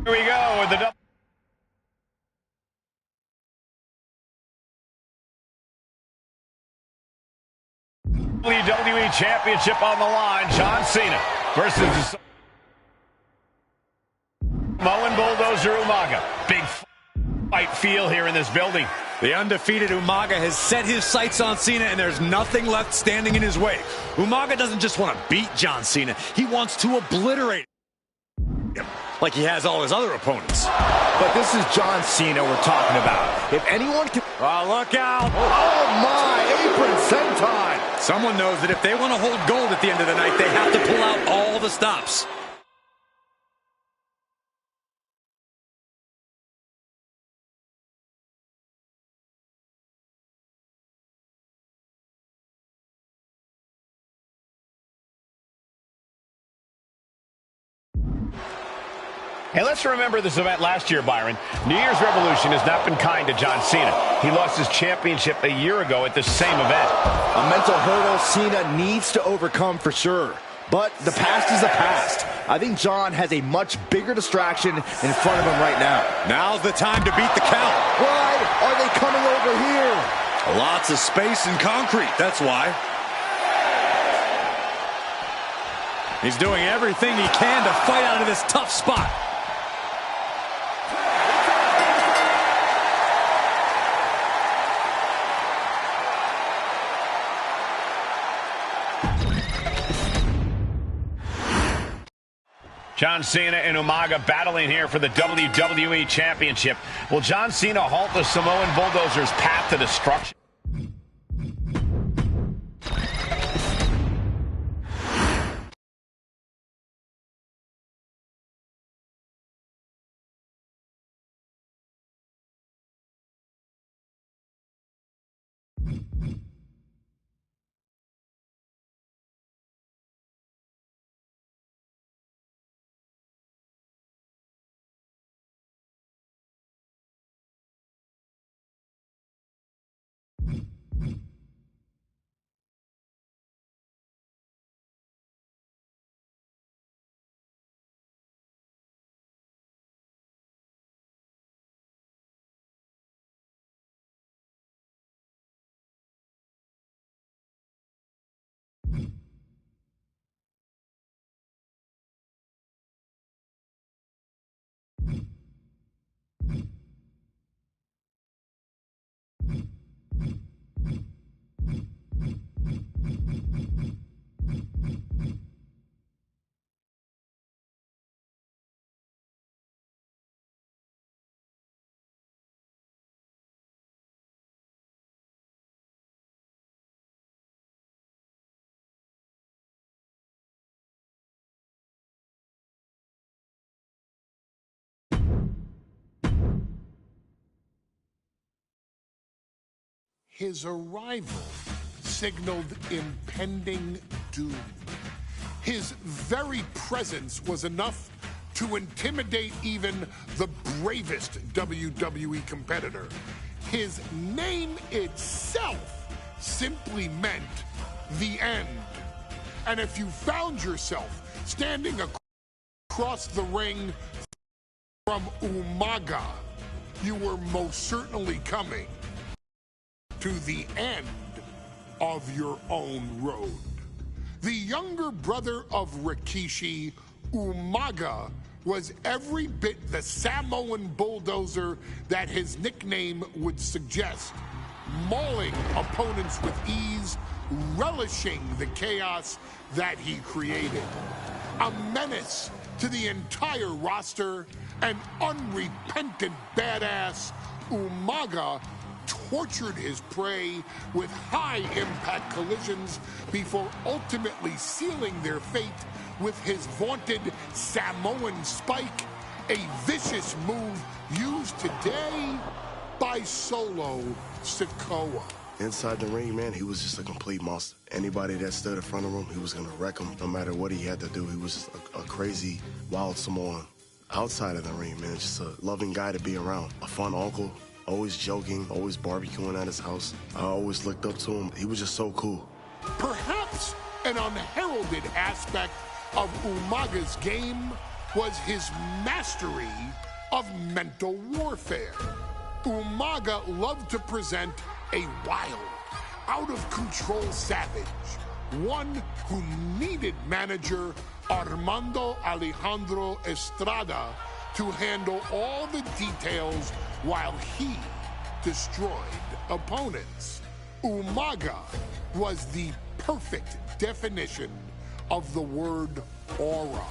Here we go with the WWE Championship on the line. John Cena versus the Samoan Bulldozer Umaga. Big fight feel here in this building. The undefeated Umaga has set his sights on Cena, and there's nothing left standing in his way. Umaga doesn't just want to beat John Cena. He wants to obliterate him, like he has all his other opponents. But this is John Cena we're talking about. If anyone can... Oh, look out. Oh, my. Apron senton. Someone knows that if they want to hold gold at the end of the night, they have to pull out all the stops. And let's remember this event last year, Byron. New Year's Revolution has not been kind to John Cena. He lost his championship a year ago at this same event. A mental hurdle Cena needs to overcome for sure. But the past is the past. I think John has a much bigger distraction in front of him right now. Now's the time to beat the count. Why are they coming over here? Lots of space and concrete, that's why. He's doing everything he can to fight out of this tough spot. John Cena and Umaga battling here for the WWE Championship. Will John Cena halt the Samoan Bulldozer's path to destruction? His arrival signaled impending doom. His very presence was enough to intimidate even the bravest WWE competitor. His name itself simply meant the end. And if you found yourself standing across the ring from Umaga, you were most certainly coming to the end of your own road. The younger brother of Rikishi, Umaga, was every bit the Samoan Bulldozer that his nickname would suggest, mauling opponents with ease, relishing the chaos that he created. A menace to the entire roster, an unrepentant badass, Umaga tortured his prey with high-impact collisions before ultimately sealing their fate with his vaunted Samoan spike, a vicious move used today by Solo Sikoa. Inside the ring, man, he was just a complete monster. Anybody that stood in front of him, he was going to wreck him no matter what he had to do. He was just a crazy, wild Samoan. Outside of the ring, man, just a loving guy to be around. A fun uncle. Always joking, always barbecuing at his house. I always looked up to him. He was just so cool. Perhaps an unheralded aspect of Umaga's game was his mastery of mental warfare. Umaga loved to present a wild, out-of-control savage, one who needed manager Armando Alejandro Estrada to handle all the details while he destroyed opponents. Umaga was the perfect definition of the word aura.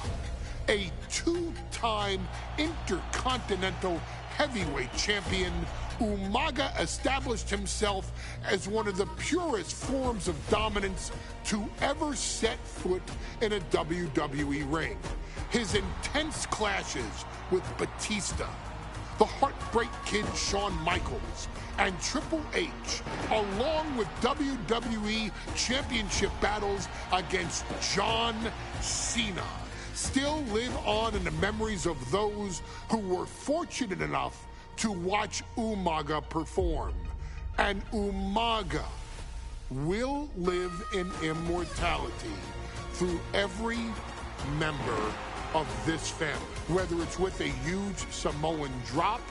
A two-time intercontinental heavyweight champion, Umaga established himself as one of the purest forms of dominance to ever set foot in a WWE ring. His intense clashes with Batista, the Heartbreak Kid Shawn Michaels, and Triple H, along with WWE Championship battles against John Cena, still live on in the memories of those who were fortunate enough to watch Umaga perform. And Umaga will live in immortality through every member of this family, whether it's with a huge Samoan drop,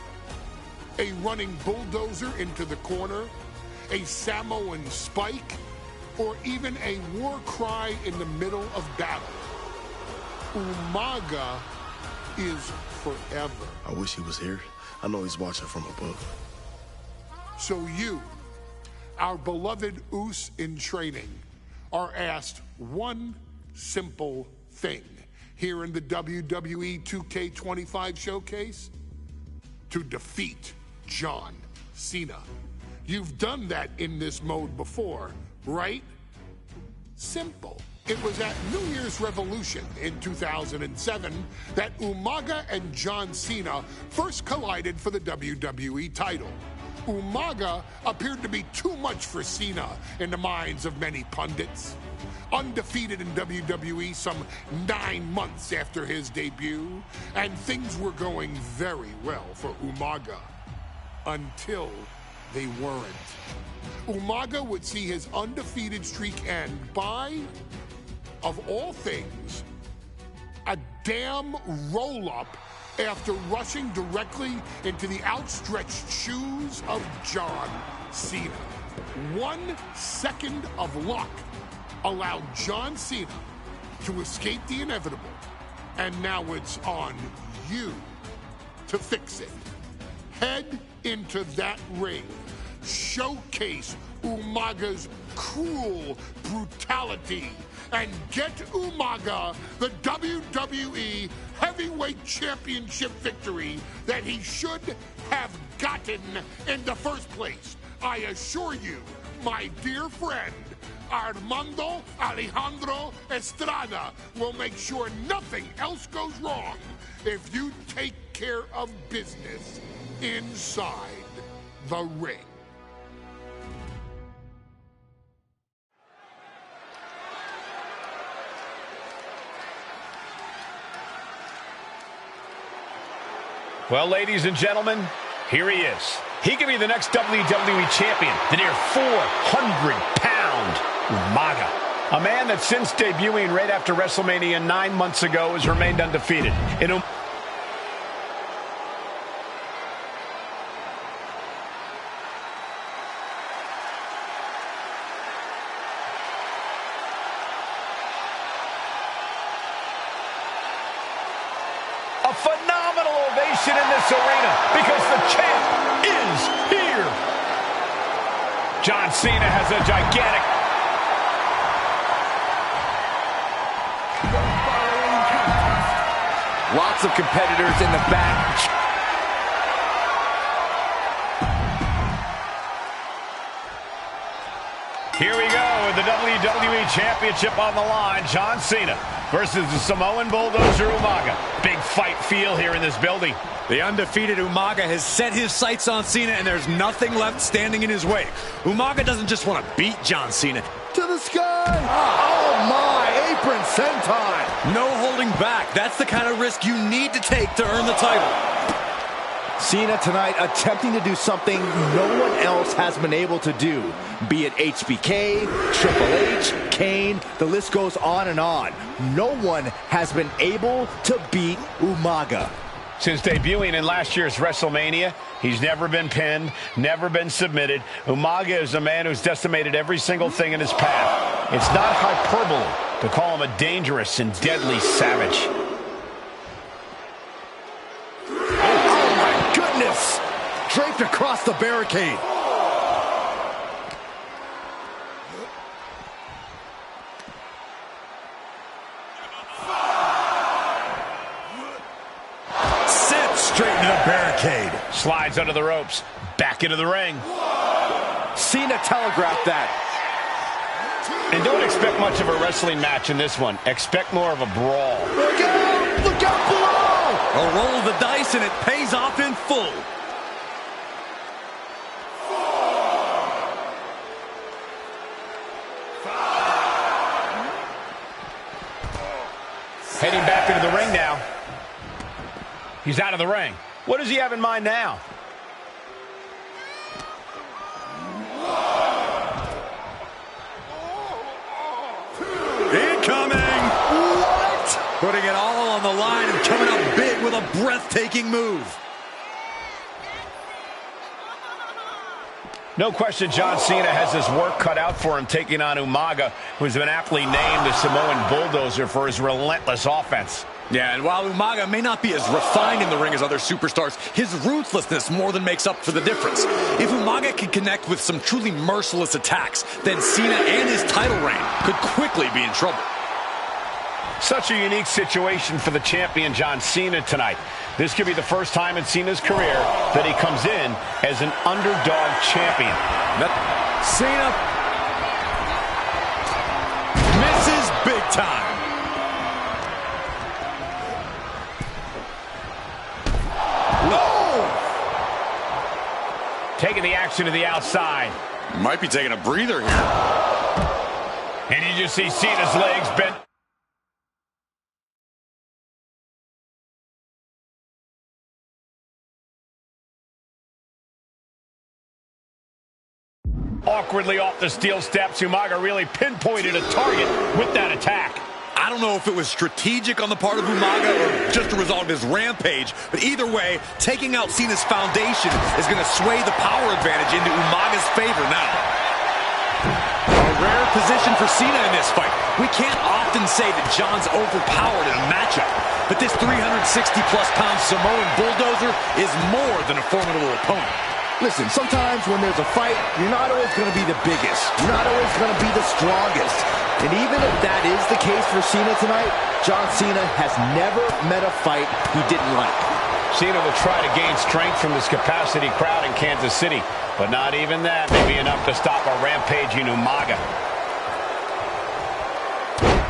a running bulldozer into the corner, a Samoan spike, or even a war cry in the middle of battle. Umaga is forever. I wish he was here. I know he's watching from above. So you, our beloved Us in training, are asked one simple thing here in the WWE 2K25 showcase: to defeat John Cena. You've done that in this mode before, right? Simple. It was at New Year's Revolution in 2007 that Umaga and John Cena first collided for the WWE title. Umaga appeared to be too much for Cena in the minds of many pundits. Undefeated in WWE some 9 months after his debut, and things were going very well for Umaga. Until they weren't. Umaga would see his undefeated streak end by, of all things, a damn roll-up after rushing directly into the outstretched shoes of John Cena. 1 second of luck allowed John Cena to escape the inevitable, and now it's on you to fix it. Head into that ring. Showcase Umaga's cruel brutality and get Umaga the WWE Heavyweight Championship victory that he should have gotten in the first place. I assure you, my dear friend, Armando Alejandro Estrada will make sure nothing else goes wrong if you take care of business inside the ring. Well, ladies and gentlemen, here he is. He could be the next WWE champion, the near 400-pound Umaga. A man that since debuting right after WrestleMania 9 months ago has remained undefeated. A phenomenal ovation in this arena because the champ is here. John Cena has a gigantic... Lots of competitors in the back. Here we go with the WWE Championship on the line. John Cena versus the Samoan Bulldozer Umaga. Big fight feel here in this building. The undefeated Umaga has set his sights on Cena, and there's nothing left standing in his way. Umaga doesn't just want to beat John Cena. To the sky! Oh my, apron senton! No holding back. That's the kind of risk you need to take to earn the title. Cena tonight attempting to do something no one else has been able to do. Be it HBK, Triple H, Kane, the list goes on and on. No one has been able to beat Umaga. Since debuting in last year's WrestleMania, he's never been pinned, never been submitted. Umaga is a man who's decimated every single thing in his path. It's not hyperbole to call him a dangerous and deadly savage. Draped across the barricade. Sent straight into the barricade. Slides under the ropes. Back into the ring. Cena telegraphed that. And don't expect much of a wrestling match in this one. Expect more of a brawl. Look out! Look out below! A roll of the dice and it pays off in full. Heading back into the ring now. He's out of the ring. What does he have in mind now? Incoming! What? Putting it all on the line and coming up big with a breathtaking move. No question John Cena has his work cut out for him taking on Umaga, who's been aptly named the Samoan Bulldozer for his relentless offense. Yeah, and while Umaga may not be as refined in the ring as other superstars, his ruthlessness more than makes up for the difference. If Umaga can connect with some truly merciless attacks, then Cena and his title reign could quickly be in trouble. Such a unique situation for the champion John Cena tonight. This could be the first time in Cena's career that he comes in as an underdog champion. Cena misses big time. Taking the action to the outside. Might be taking a breather here. And you just see Cena's legs bent. Awkwardly off the steel steps, Umaga really pinpointed a target with that attack. I don't know if it was strategic on the part of Umaga or just a result of his rampage, but either way, taking out Cena's foundation is going to sway the power advantage into Umaga's favor now. A rare position for Cena in this fight. We can't often say that John's overpowered in a matchup, but this 360-plus pound Samoan Bulldozer is more than a formidable opponent. Listen, sometimes when there's a fight, you're not always going to be the biggest. You're not always going to be the strongest. And even if that is the case for Cena tonight, John Cena has never met a fight he didn't like. Cena will try to gain strength from this capacity crowd in Kansas City, but not even that may be enough to stop a rampaging Umaga.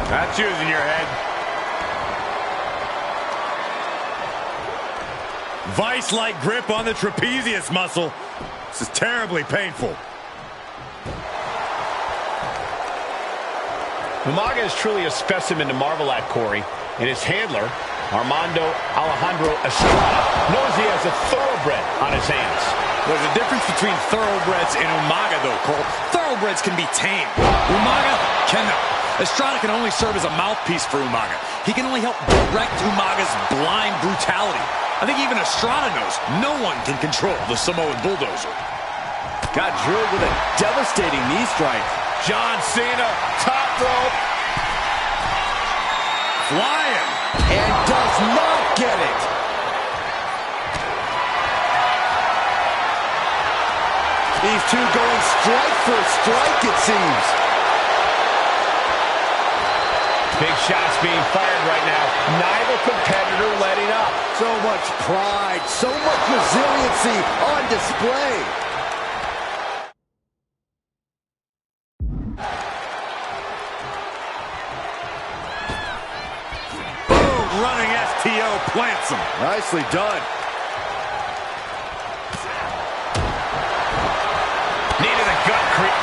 That's using your head. Vice-like grip on the trapezius muscle. This is terribly painful. Umaga is truly a specimen to marvel at, Corey, and his handler, Armando Alejandro Estrada, knows he has a thoroughbred on his hands. There's a difference between thoroughbreds and Umaga, though, Cole. Thoroughbreds can be tamed. Umaga cannot. Estrada can only serve as a mouthpiece for Umaga. He can only help direct Umaga's blind brutality. I think even Estrada knows no one can control the Samoan Bulldozer. Got drilled with a devastating knee strike. John Cena, top rope. Flying. And does not get it. These two going strike for strike, it seems. Big shots being fired right now. Neither competitor letting up. So much pride, so much resiliency on display. Boom, running STO plants him. Nicely done. Needed a gut creep.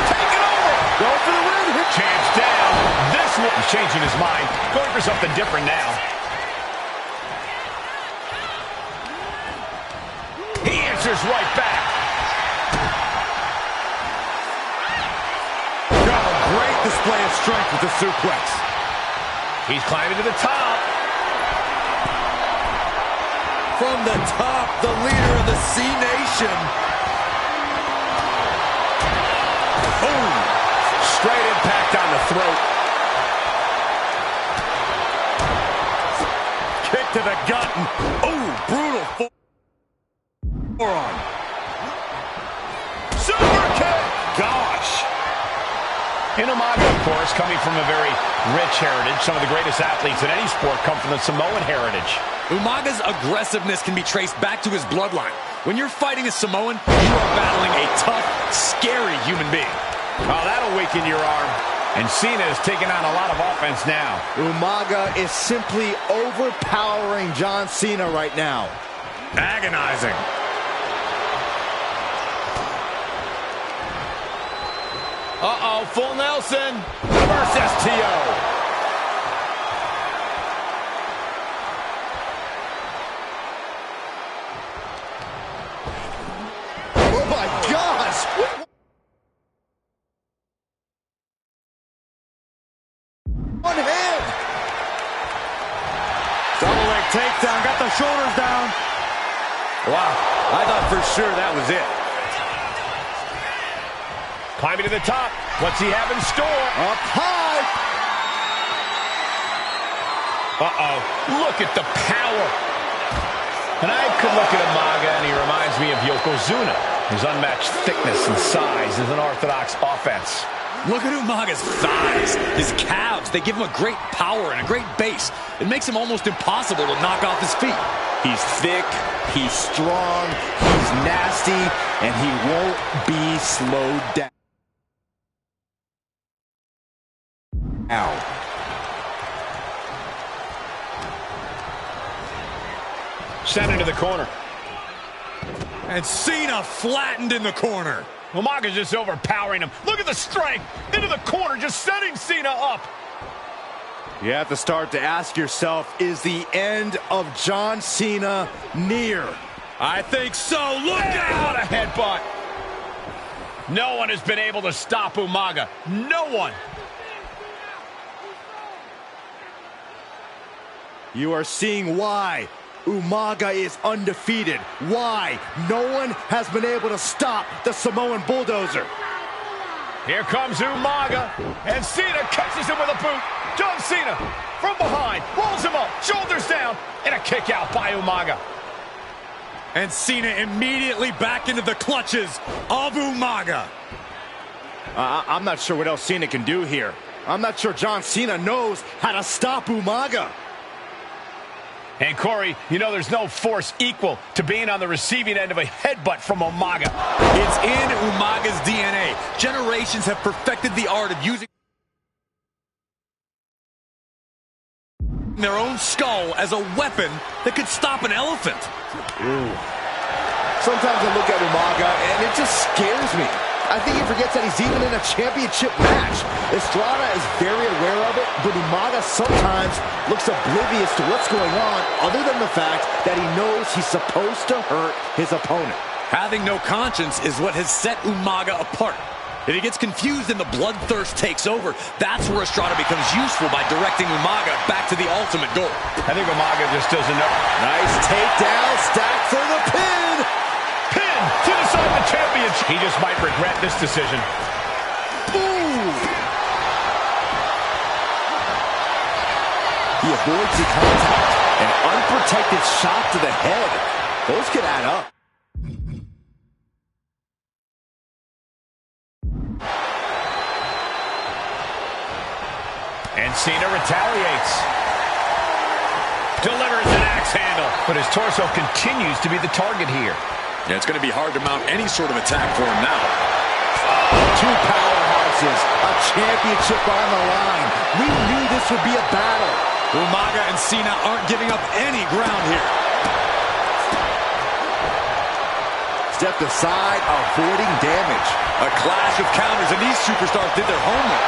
Take it over. Go for the win. Chance down. This one. He's changing his mind. Going for something different now. answers right back. Got a great display of strength with the suplex. He's climbing to the top. From the top, the leader of the C Nation. Boom. Straight impact on the throat. Kick to the gut. Oh, brutal forearm. Super kick. Gosh. And Umaga, of course, coming from a very rich heritage. Some of the greatest athletes in any sport come from the Samoan heritage. Umaga's aggressiveness can be traced back to his bloodline. When you're fighting a Samoan, you are battling a tough, scary human being. Oh, that'll weaken your arm. And Cena is taking on a lot of offense now. Umaga is simply overpowering John Cena right now. Agonizing. Uh-oh, full Nelson. Reverse STO. Oh my gosh! One hand! Double leg takedown, got the shoulders down. Wow, I thought for sure that was it. Climbing to the top. What's he have in store? Up high! Uh-oh. Look at the power. And I could look at Umaga, and he reminds me of Yokozuna. His unmatched thickness and size is an orthodox offense. Look at Umaga's thighs, his calves. They give him a great power and a great base. It makes him almost impossible to knock off his feet. He's thick, he's strong, he's nasty, and he won't be slowed down. Ow. Sent into the corner. And Cena flattened in the corner. Umaga's just overpowering him. Look at the strength. Into the corner, just setting Cena up. You have to start to ask yourself, is the end of John Cena near? I think so. Look What out! a headbutt. No one has been able to stop Umaga. No one. You are seeing why Umaga is undefeated. Why no one has been able to stop the Samoan bulldozer. Here comes Umaga, and Cena catches him with a boot. John Cena from behind, rolls him up, shoulders down, and a kick out by Umaga. And Cena immediately back into the clutches of Umaga. I'm not sure what else Cena can do here. I'm not sure John Cena knows how to stop Umaga. And Corey, you know there's no force equal to being on the receiving end of a headbutt from Umaga. It's in Umaga's DNA. Generations have perfected the art of using their own skull as a weapon that could stop an elephant. Ooh. Sometimes I look at Umaga and it just scares me. I think he forgets that he's even in a championship match. Estrada is very aware of it, but Umaga sometimes looks oblivious to what's going on, other than the fact that he knows he's supposed to hurt his opponent. Having no conscience is what has set Umaga apart. If he gets confused and the bloodthirst takes over, that's where Estrada becomes useful by directing Umaga back to the ultimate goal. I think Umaga just doesn't know. Nice takedown, stack for the pin! Pin to decide the championship. He just might regret this decision. Ooh! He avoids the contact. An unprotected shot to the head. Those could add up. And Cena retaliates. Delivers an axe handle. But his torso continues to be the target here. Yeah, it's going to be hard to mount any sort of attack for him now. Two powerhouses, a championship on the line. We knew this would be a battle. Umaga and Cena aren't giving up any ground here. Stepped aside, avoiding damage. A clash of counters, and these superstars did their homework.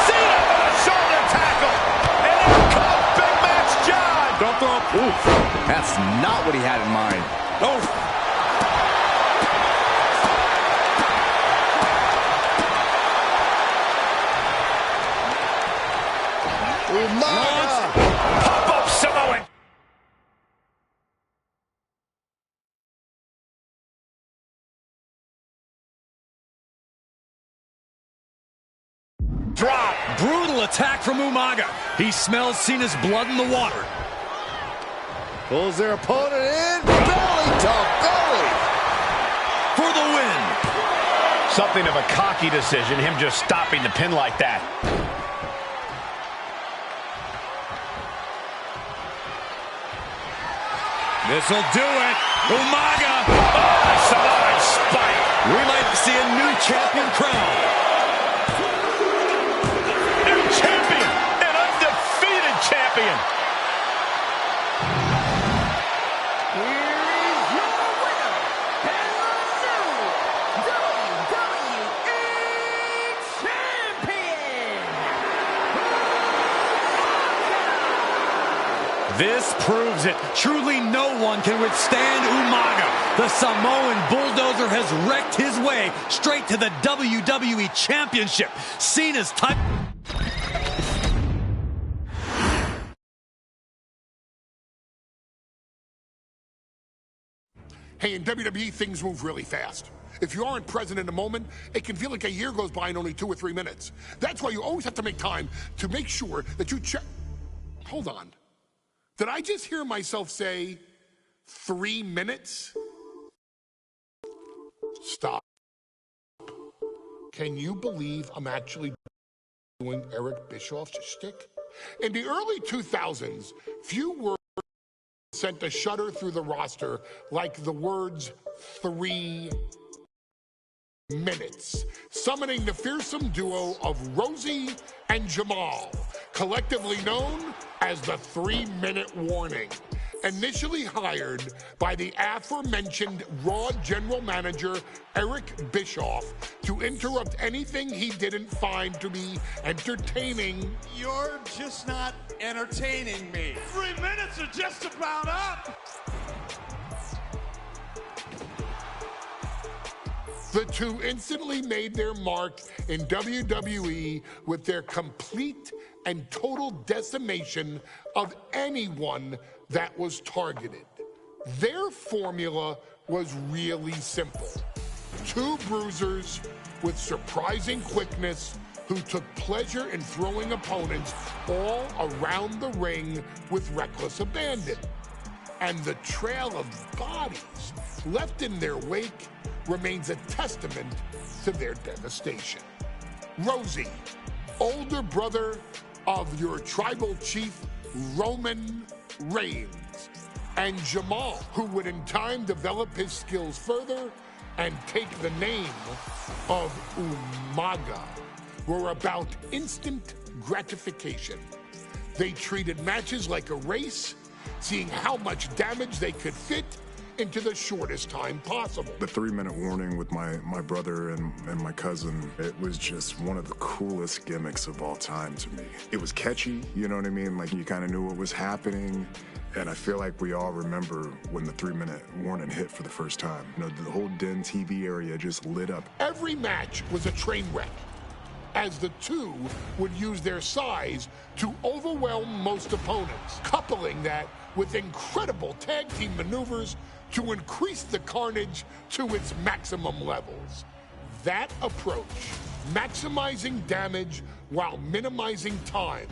Cena with a shoulder tackle. And here comes Big Match John. Don't throw a Oof, that's not what he had in mind. Oh. Umaga! Pop-up Samoan! Drop. Brutal attack from Umaga. He smells Cena's blood in the water. Pulls their opponent in. Belly to belly. For the win. Something of a cocky decision, him just stopping the pin like that. This'll do it. Umaga. Oh, Samoan spike. We might see a new champion crown. New champion. An undefeated champion. Here is your winner, and the new WWE Champion, Umaga! This proves it. Truly no one can withstand Umaga. The Samoan bulldozer has wrecked his way straight to the WWE Championship. Cena's time. Hey, in WWE, things move really fast. If you aren't present in the moment, it can feel like a year goes by in only 2 or 3 minutes. That's why you always have to make time to make sure that you check. Hold on. Did I just hear myself say 3 minutes? Stop. Can you believe I'm actually doing Eric Bischoff's shtick? In the early 2000s, few words sent a shudder through the roster like the words 3 minutes, summoning the fearsome duo of Rosie and Jamal, collectively known as the 3-minute warning. Initially hired by the aforementioned Raw general manager Eric Bischoff to interrupt anything he didn't find to be entertaining. You're just not entertaining me. 3 minutes are just about up. The two instantly made their mark in WWE with their complete and total decimation of anyone that was targeted. Their formula was really simple. 2 bruisers with surprising quickness who took pleasure in throwing opponents all around the ring with reckless abandon. And the trail of bodies left in their wake remains a testament to their devastation. Rosie, older brother of your tribal chief, Roman Reigns, and Jamal, who would in time develop his skills further and take the name of Umaga, were about instant gratification. They treated matches like a race, seeing how much damage they could fit into the shortest time possible. The 3-minute warning with my brother and my cousin, it was just one of the coolest gimmicks of all time to me. It was catchy, you know what I mean? Like, you kind of knew what was happening. And I feel like we all remember when the 3-minute warning hit for the first time. You know, the whole Den TV area just lit up. Every match was a train wreck, as the two would use their size to overwhelm most opponents, coupling that with incredible tag team maneuvers to increase the carnage to its maximum levels. That approach, maximizing damage while minimizing time,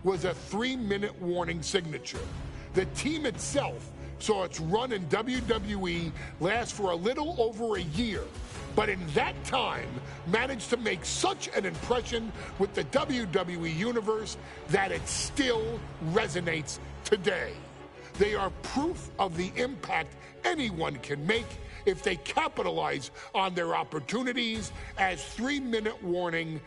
was a 3-minute warning signature. The team itself saw its run in WWE last for a little over a year, but in that time managed to make such an impression with the WWE Universe that it still resonates today. They are proof of the impact anyone can make if they capitalize on their opportunities, as 3-minute warning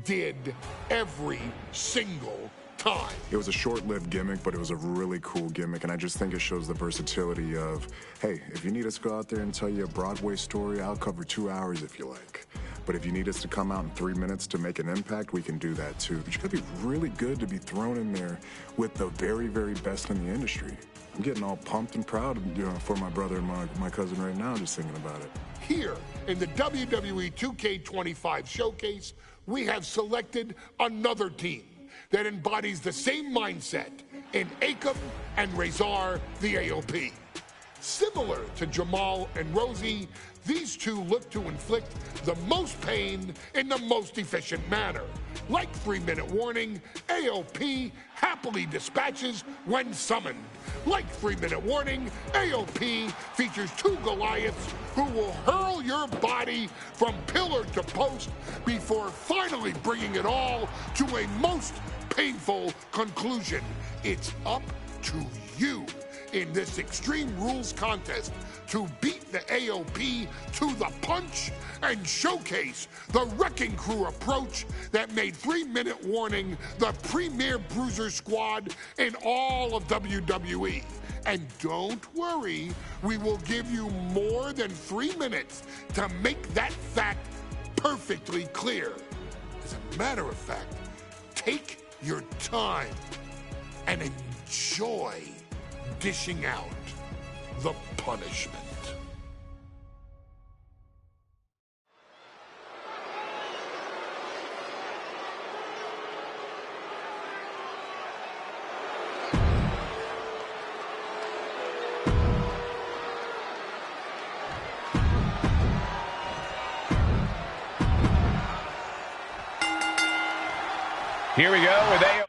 did every single time. It was a short-lived gimmick, but it was a really cool gimmick, and I just think it shows the versatility of, hey, if you need us to go out there and tell you a Broadway story, I'll cover 2 hours if you like. But if you need us to come out in 3 minutes to make an impact, we can do that too. But you gotta be really good to be thrown in there with the very, very best in the industry. I'm getting all pumped and proud, for my brother and my cousin right now, just thinking about it. Here in the WWE 2K25 showcase, we have selected another team that embodies the same mindset in Akam and Rezar, the AOP. Similar to Jamal and Rosie, these two look to inflict the most pain in the most efficient manner. Like 3-minute warning, AOP happily dispatches when summoned. Like 3-minute warning, AOP features two Goliaths who will hurl your body from pillar to post before finally bringing it all to a most painful conclusion. It's up to you in this Extreme Rules contest to beat the AOP to the punch and showcase the Wrecking Crew approach that made 3-minute warning the premier bruiser squad in all of WWE. And don't worry, we will give you more than 3 minutes to make that fact perfectly clear. As a matter of fact, take your time and enjoy dishing out the punishment. Here we go with AOP.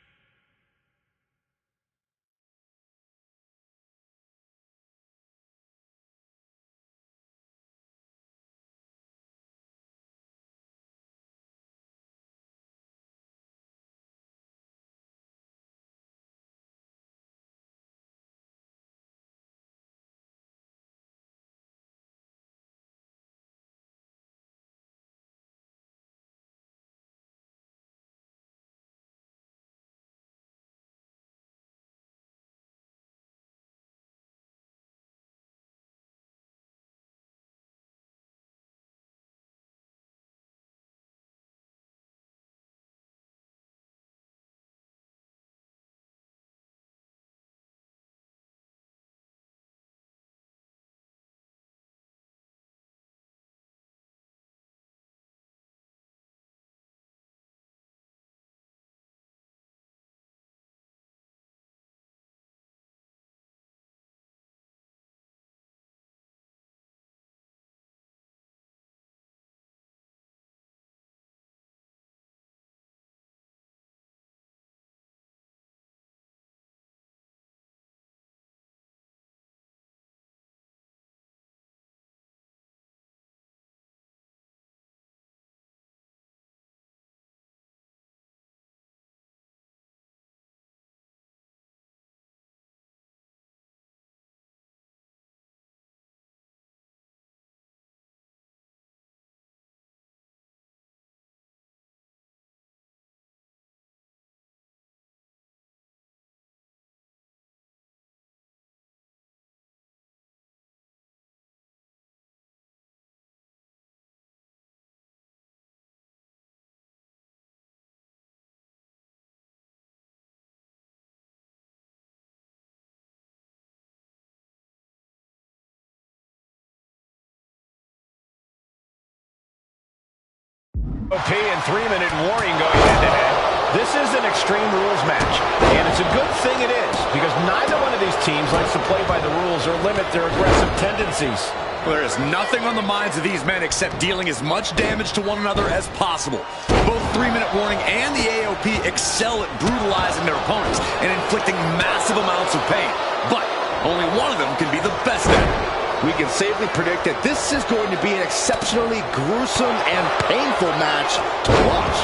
And 3-minute warning going head-to-head. This is an Extreme Rules match, and it's a good thing it is, because neither one of these teams likes to play by the rules or limit their aggressive tendencies. Well, there is nothing on the minds of these men except dealing as much damage to one another as possible. Both 3-minute warning and the AOP excel at brutalizing their opponents and inflicting massive amounts of pain. But only one of them can be the best at it. We can safely predict that this is going to be an exceptionally gruesome and painful match to watch.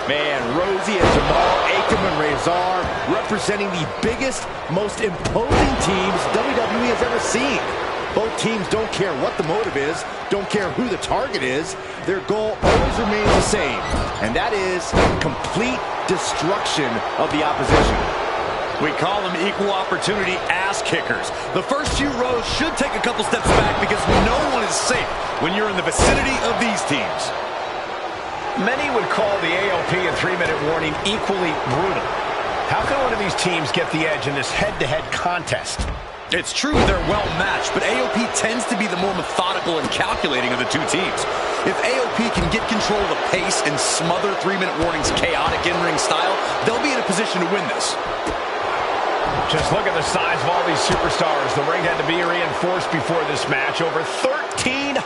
Man, Rosie and Jamal, Akam and Rezar representing the biggest, most imposing teams WWE has ever seen. Both teams don't care what the motive is, don't care who the target is. Their goal always remains the same, and that is complete destruction of the opposition. We call them equal opportunity ass ass kickers. The first few rows should take a couple steps back because no one is safe when you're in the vicinity of these teams. Many would call the AOP and 3-minute warning equally brutal. How can one of these teams get the edge in this head-to-head contest? It's true they're well matched, but AOP tends to be the more methodical and calculating of the two teams. If AOP can get control of the pace and smother 3-minute warning's chaotic in-ring style, they'll be in a position to win this. Just look at the size of all these superstars. The ring had to be reinforced before this match. Over 1,300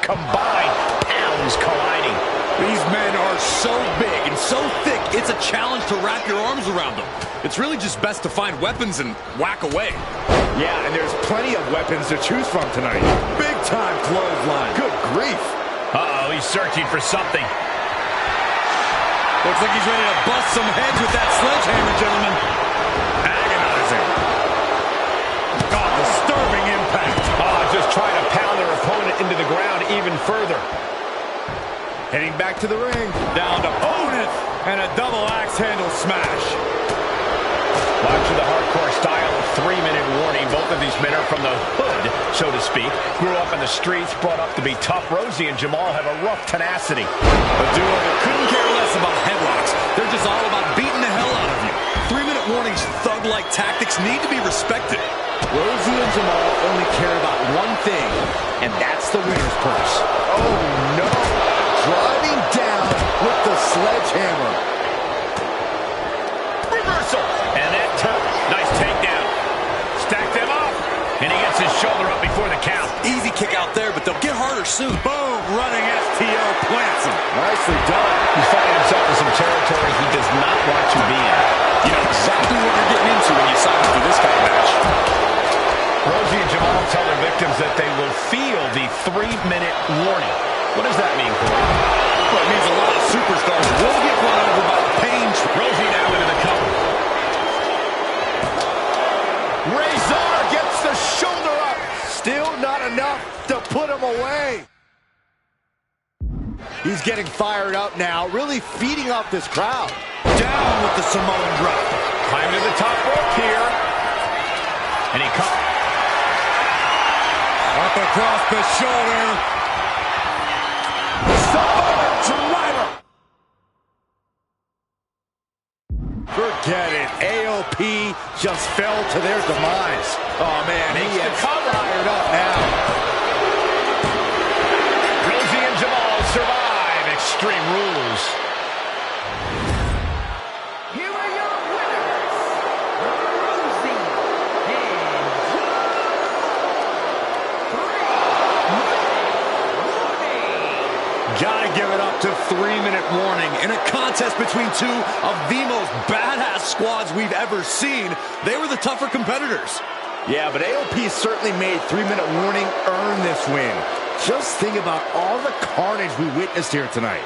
combined pounds colliding. These men are so big and so thick, it's a challenge to wrap your arms around them. It's really just best to find weapons and whack away. Yeah, and there's plenty of weapons to choose from tonight. Big time clothesline. Good grief. Uh-oh, he's searching for something. Looks like he's ready to bust some heads with that sledgehammer, gentlemen. Agonizing. God, disturbing impact. Just trying to pound their opponent into the ground even further. Heading back to the ring. Down to opponent. And a double axe handle smash. Watch the hardcore style of 3-minute warning. Both of these men are from the hood, so to speak. Grew up in the streets, brought up to be tough. Rosie and Jamal have a rough tenacity. A duo that couldn't care less about headlocks. They're just all about beating the hell out of you. 3-minute warning's thug-like tactics need to be respected. Rosie and Jamal only care about one thing, and that's the winner's purse. Oh, no. Driving down with the sledgehammer. Reversal. And that turn. Nice takedown. Stack them up. And he gets his shoulder up before the count. Easy kick out there, but they'll get harder soon. Boom. Running STO plants him. Nicely done. He's finding himself in some territory he does not want to be in. You know exactly what you're getting into when you sign up for this kind of match. Rosie and Jamal tell their victims that they will feel the 3-minute warning. What does that mean, Corey? Well, it means a lot of superstars will get run over by the pain. Rosie now into the cover. Razor gets the shoulder up. Still not enough to put him away. He's getting fired up now, really feeding off this crowd. Down with the Samoan drop. Climb to the top rope here. And he comes. Up across the shoulder. Samoan driver. Forget it. AOP just fell to their demise. Oh, man, he is fired up now. Rosie and Jamal survive Extreme Rules. Here are your winners, Rosie and Jamal. Gotta give it up to 3-minute warning. In a contest between two of the most badass squads we've ever seen, they were the tougher competitors. Yeah, but AOP certainly made 3-minute warning earn this win. Just think about all the carnage we witnessed here tonight.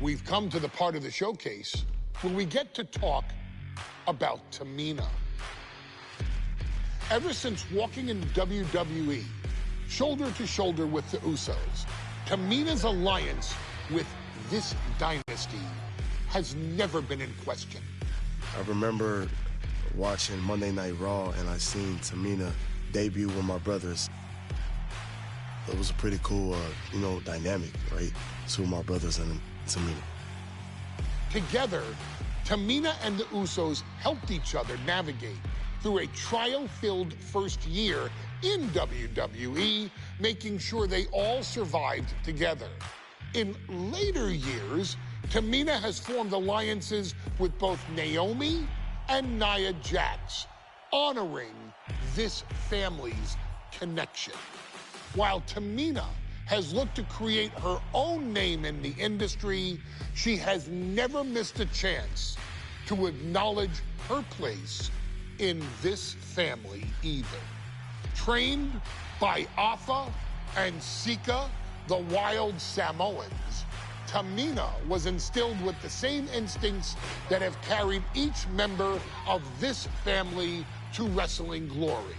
We've come to the part of the showcase when we get to talk about Tamina. Ever since walking in WWE, shoulder to shoulder with the Usos, Tamina's alliance with this dynasty has never been in question. I remember watching Monday Night Raw and I seen Tamina debut with my brothers. It was a pretty cool, dynamic, right? Two of my brothers and Tamina. Together, Tamina and the Usos helped each other navigate through a trial-filled first year in WWE, making sure they all survived together. In later years, Tamina has formed alliances with both Naomi and Nia Jax, honoring this family's connection. While Tamina has looked to create her own name in the industry, she has never missed a chance to acknowledge her place in this family either. Trained by Afa and Sika, the wild Samoans, Tamina was instilled with the same instincts that have carried each member of this family to wrestling glory.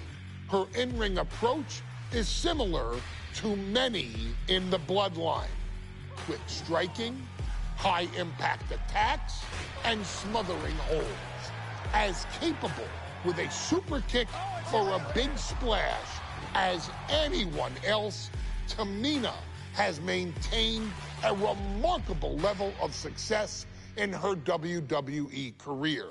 Her in-ring approach is similar to many in the bloodline. Quick striking, high-impact attacks, and smothering holds. As capable with a super kick or a big splash as anyone else, Tamina has maintained a remarkable level of success in her WWE career.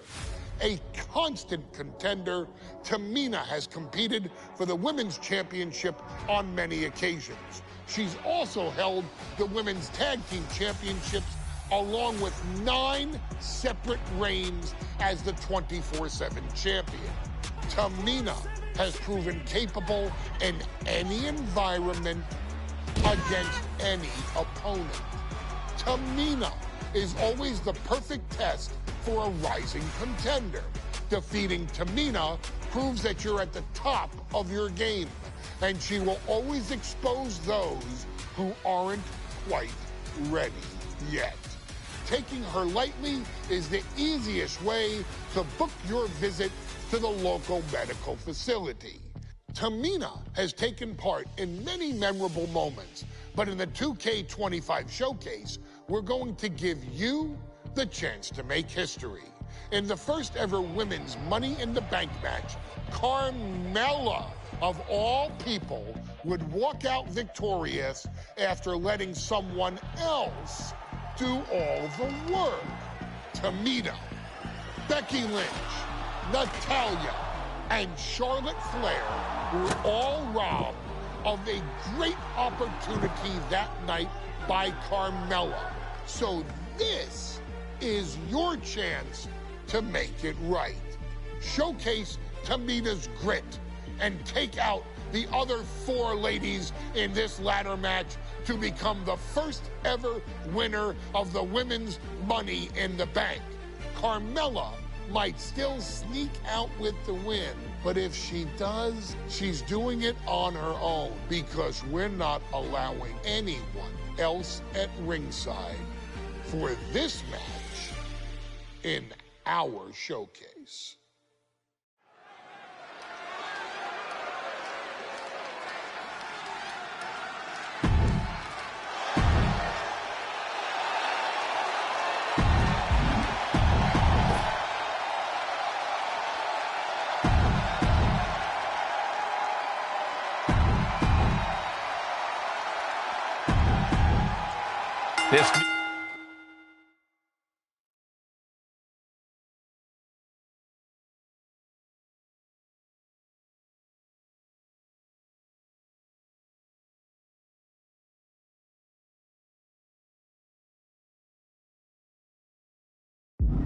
A constant contender, Tamina has competed for the Women's Championship on many occasions. She's also held the Women's Tag Team Championships along with 9 separate reigns as the 24/7 champion. Tamina has proven capable in any environment against any opponent. Tamina is always the perfect test for a rising contender. Defeating Tamina proves that you're at the top of your game, and she will always expose those who aren't quite ready yet. Taking her lightly is the easiest way to book your visit to the local medical facility. Tamina has taken part in many memorable moments, but in the 2K25 showcase, we're going to give you the chance to make history. In the first ever women's Money in the Bank match, Carmella, of all people, would walk out victorious after letting someone else do all the work. Tamina, Becky Lynch, Natalya, and Charlotte Flair were all robbed of a great opportunity that night by Carmella. So this is your chance to make it right. Showcase Tamina's grit and take out the other 4 ladies in this ladder match to become the first ever winner of the Women's Money in the Bank. Carmella might still sneak out with the win, but if she does, she's doing it on her own because we're not allowing anyone else at ringside for this match in our showcase. This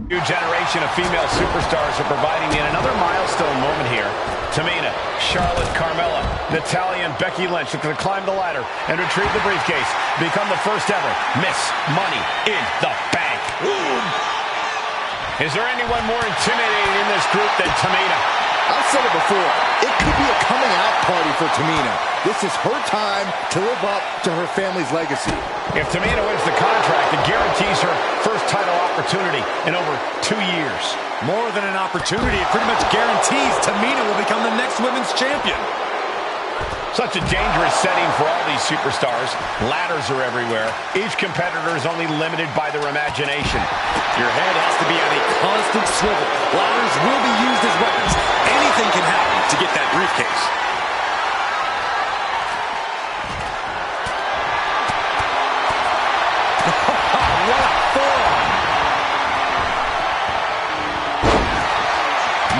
new generation of female superstars are providing yet another milestone moment here. Tamina, Charlotte, Carmella, Natalya, and Becky Lynch look to climb the ladder and retrieve the briefcase, become the first ever Miss Money in the Bank. Is there anyone more intimidating in this group than Tamina? I've said it before, it could be a coming out party for Tamina. This is her time to live up to her family's legacy. If Tamina wins the contract, it guarantees her first title opportunity in over 2 years. More than an opportunity, it pretty much guarantees Tamina will become the next women's champion. Such a dangerous setting for all these superstars. Ladders are everywhere. Each competitor is only limited by their imagination. Your head has to be on a constant swivel. Ladders will be used as weapons. Anything can happen to get that briefcase. What a forearm!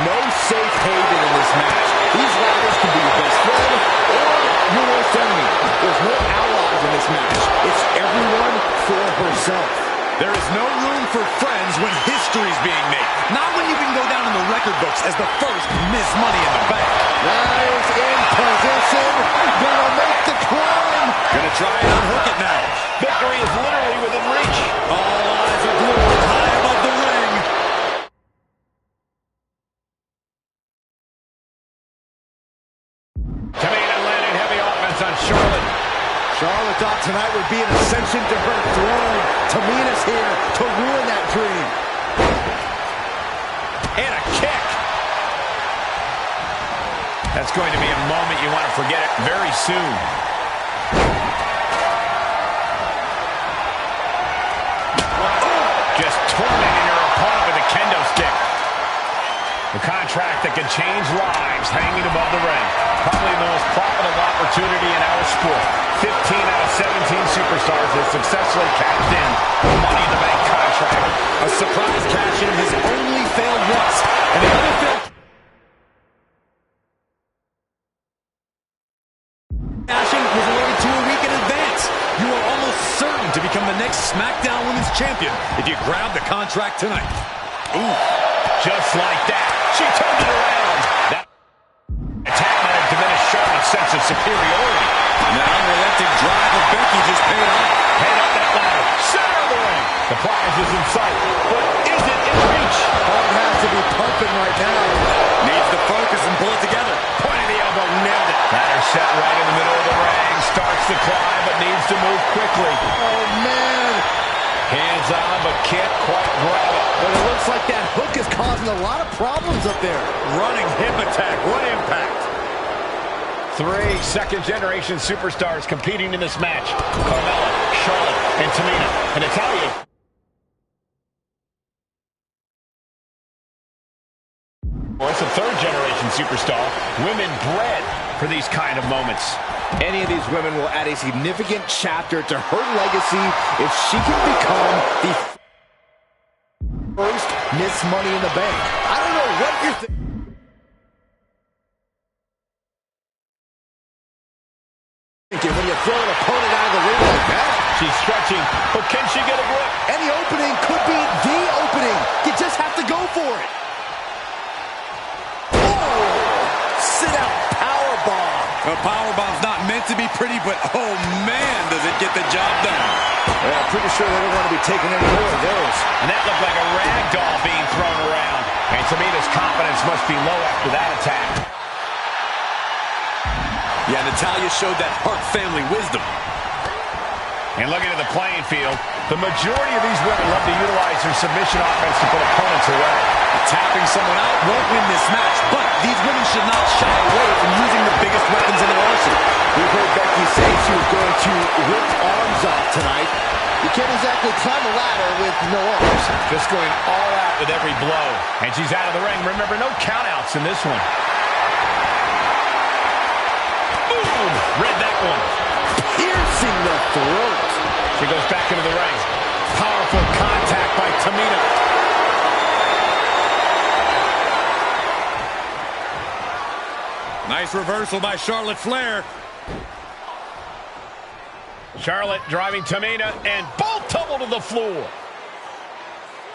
No safe haven in this match. These ladders can be your best friend or your worst enemy. There's no allies in this match. It's everyone for herself. There is no room for friends when history's being made. Not when you can go down in the record books as the first Miss Money in the Bank. Lies in position. Gonna make the climb. Gonna try and unhook it now. Victory is literally within reach. All eyes are glued high above the ring. Tamina landing heavy offense on Charlotte. Charlotte thought tonight would be an ascension to her throne. Tamina's here to ruin that dream. And a kick. That's going to be a moment you want to forget it very soon. Just tormenting her opponent with a kendo stick. The contract that can change lives hanging above the ring. Probably the most profitable opportunity in our sport. 15 out of 17 superstars have successfully cashed in the Money in the Bank contract. A surprise cash-in has only failed once. And the other failed cash-in was awarded to a week in advance. You are almost certain to become the next SmackDown Women's Champion if you grab the contract tonight. Ooh, just like that. She turned it around. That attack might have diminished Charlotte's sense of superiority. The unrelenting drive of Becky just paid off. Head up that ladder. Center of the ring. The prize is in sight, but is it in reach? Heart has to be pumping right now. Needs to focus and pull it together. Point of the elbow, nailed it. Ladder set right in the middle of the ring. Starts to climb, but needs to move quickly. Oh, man. Hands on, but can't quite grab it. But it looks like that hook is causing a lot of problems up there. Running hip attack. What impact. 3 second-generation superstars competing in this match. Carmella, Charlotte, and Tamina. And Natalya. It's a third-generation superstar. Women bred for these kind of moments. Any of these women will add a significant chapter to her legacy if she can become the first Miss Money in the Bank. I don't know what you're thinking. When you throw an opponent out of the ring like that. She's stretching, but can she get a grip? Any opening could be the opening. You just have to go for it. Sit-out powerbomb. A powerbomb's not meant to be pretty, but oh man, does it get the job done. Yeah, I'm pretty sure they don't want to be taking any more of those. And that looked like a rag doll being thrown around. And Tamina's confidence must be low after that attack. Yeah, Natalya showed that Hart family wisdom. And looking at the playing field, the majority of these women love to utilize their submission offense to put opponents away. Tapping someone out won't win this match, but these women should not shy away from using the biggest weapons in their arsenal. We've heard Becky say she was going to rip arms off tonight. You can't exactly climb a ladder with no arms. Just going all out with every blow. And she's out of the ring. Remember, no countouts in this one. Boom! Read that one. Piercing the throat. She goes back into the ring. Powerful contact by Tamina. Nice reversal by Charlotte Flair. Charlotte driving Tamina, and both tumble to the floor.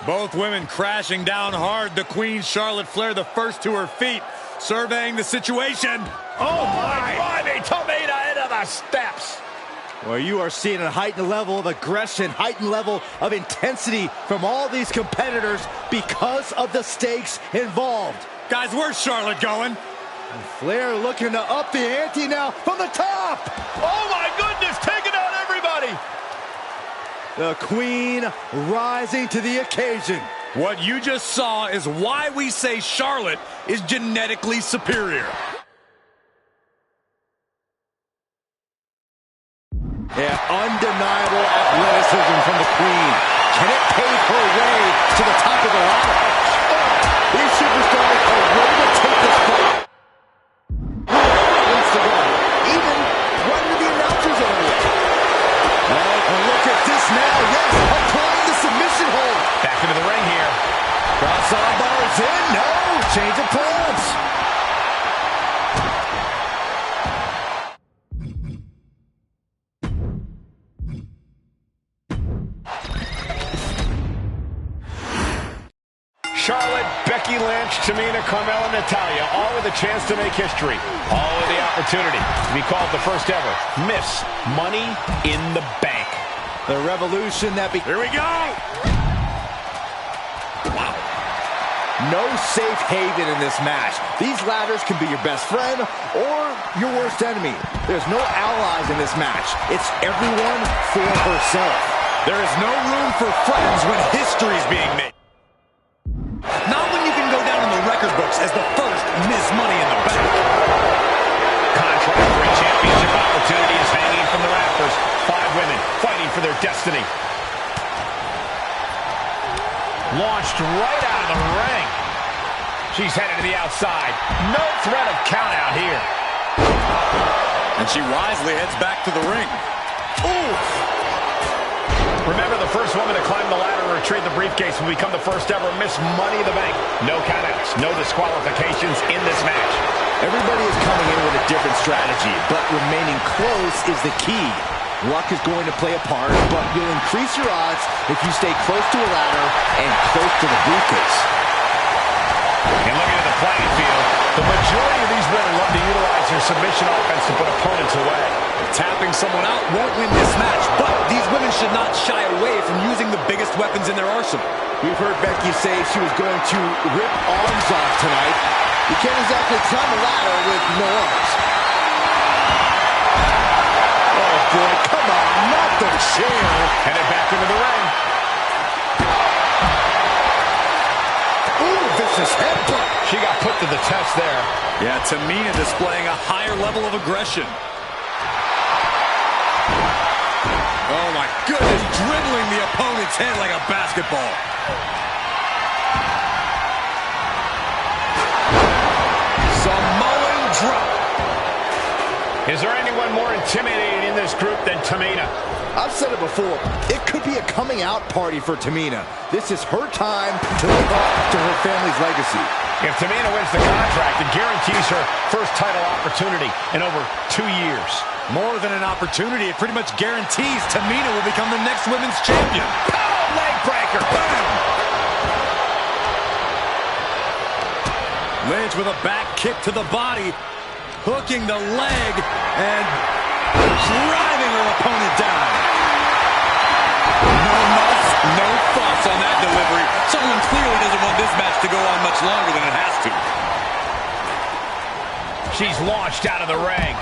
Both women crashing down hard. The Queen, Charlotte Flair, the first to her feet, surveying the situation. Oh my! Driving Tamina into the steps. Well, you are seeing a heightened level of aggression, heightened level of intensity from all these competitors because of the stakes involved. Guys, where's Charlotte going? And Flair looking to up the ante now from the top. Oh my goodness, taking out everybody. The Queen rising to the occasion. What you just saw is why we say Charlotte is genetically superior. Yeah, undeniable athleticism from the Queen. Can it pave her way to the top of the ladder? These superstars are ready to take this fight. Wants to go. Even one of the announcers area. And look at this now. Yes, applying the submission hold. Back into the ring here. Cross arm bars in. No, change of plans. Charlotte, Becky Lynch, Tamina, Carmella, Natalya, all with a chance to make history. All with the opportunity to be called the first ever Miss Money in the Bank. The revolution that Here we go! Wow. No safe haven in this match. These ladders can be your best friend or your worst enemy. There's no allies in this match. It's everyone for herself. There is no room for friends when history is being made. Not when you can go down in the record books as the first Miss Money in the Bank. for their destiny. Launched right out of the ring. She's headed to the outside. No threat of count out here. And she wisely heads back to the ring. Ooh! Remember, the first woman to climb the ladder or retrieve the briefcase will become the first ever Miss Money in the Bank. No countouts, no disqualifications in this match. Everybody is coming in with a different strategy, but remaining close is the key. Luck is going to play a part, but you'll increase your odds if you stay close to a ladder and close to the briefcase. And looking at the playing field, the majority of these women love to utilize their submission offense to put opponents away. Tapping someone out won't win this match, but these women should not shy away from using the biggest weapons in their arsenal. We've heard Becky say she was going to rip arms off tonight. You can't exactly climb a ladder with no arms. Oh boy, come on, not the chair. Headed back into the ring. Ooh, vicious headbutt. She got put to the test there. Yeah, Tamina displaying a higher level of aggression. Oh my goodness, dribbling the opponent's head like a basketball. Samoan drop. Is there anyone more intimidating in this group than Tamina? I've said it before, it could be a coming out party for Tamina. This is her time to live up to her family's legacy. If Tamina wins the contract, it guarantees her first title opportunity in over 2 years. More than an opportunity, it pretty much guarantees Tamina will become the next women's champion. Power leg breaker. Boom. Lynch with a back kick to the body, hooking the leg and driving her opponent down. No muss, no fuss on that delivery. Someone clearly doesn't want this match to go on much longer than it has to. She's launched out of the ring.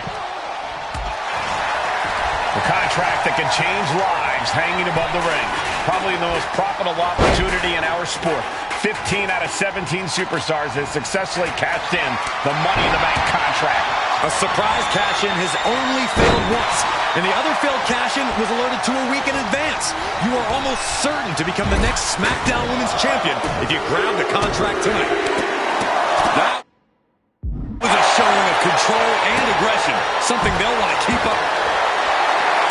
The contract that can change lives hanging above the ring. Probably the most profitable opportunity in our sport. 15 out of 17 superstars has successfully cashed in the Money in the Bank contract. A surprise cash-in has only failed once, and the other failed cash-in was alerted to a week in advance. You are almost certain to become the next SmackDown Women's Champion if you grab the contract tonight. That was a showing of control and aggression, something they'll want to keep up.